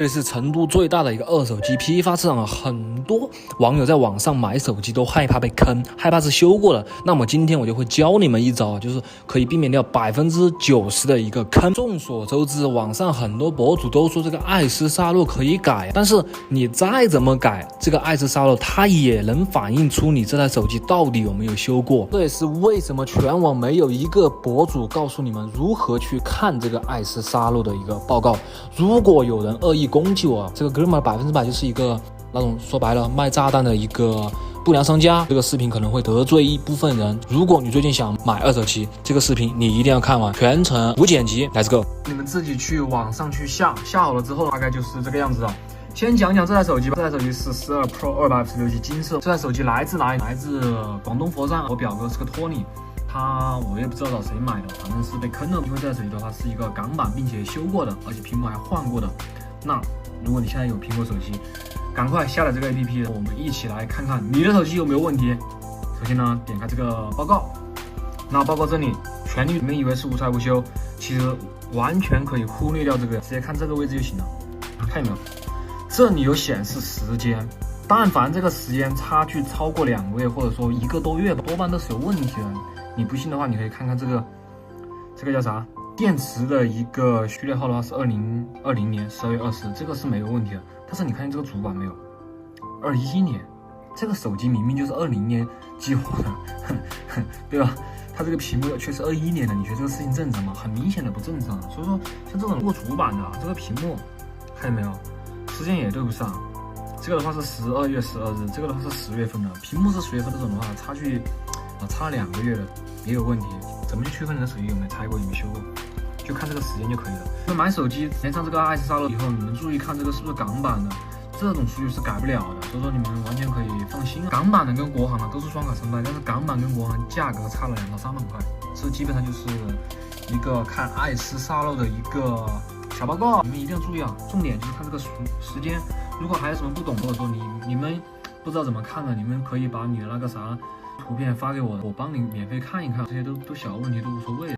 这里是成都最大的一个二手机批发市场，很多网友在网上买手机都害怕被坑，害怕是修过的。那么今天我就会教你们一招，就是可以避免掉90%的一个坑。众所周知，网上很多博主都说这个爱思沙洛可以改，但是你再怎么改，这个爱思沙洛它也能反映出你这台手机到底有没有修过。这也是为什么全网没有一个博主告诉你们如何去看这个爱思沙洛的一个报告。如果有人恶意攻击我，这个哥们100%就是一个那种说白了卖炸弹的一个不良商家。这个视频可能会得罪一部分人。如果你最近想买二手机，这个视频你一定要看完，全程无剪辑 ，Let's go！ 你们自己去网上去下好了之后，大概就是这个样子的。先讲讲这台手机吧。这台手机是12 Pro 256G 金色。这台手机来自哪里？来自广东佛山。我表哥是个托尼。我也不知道找谁买的，反正是被坑了。因为这台手机的话是一个港版，并且修过的，而且屏幕还换过的。那如果你现在有苹果手机，赶快下载这个 APP， 我们一起来看看你的手机有没有问题。首先呢，点开这个报告，那报告这里全绿，你们以为是无拆不修，其实完全可以忽略掉这个，直接看这个位置就行了。看有没有？这里有显示时间，但凡这个时间差距超过2个月，或者说1个多月，多半都是有问题的。你不信的话，你可以看看这个叫啥？电池的一个序列号的话是2020年12月20，这个是没有问题的。但是你看见这个主板没有？21年，这个手机明明就是20年激活的，对吧？它这个屏幕却是21年的，你觉得这个事情正常吗？很明显的不正常。所以说，像这种过主板的这个屏幕，看见没有？时间也对不上。这个的话是12月12日，这个的话是10月份的，屏幕是10月份，这种的话差距差2个月的也有问题。怎么去区分你的手机有没有拆过有没有修过？就看这个时间就可以了。那买手机连上这个爱思沙洛以后，你们注意看这个是不是港版的，这种数据是改不了的，所以说你们完全可以放心。港版的跟国行的都是双卡申办，但是港版跟国行价格差了2到3万块，这基本上就是一个看爱思沙洛的一个小报告。你们一定要注意啊，重点就是看这个时间。如果还有什么不懂，或者说你们不知道怎么看的，你们可以把你的那个啥图片发给我，我帮你免费看一看，这些都小问题，都无所谓。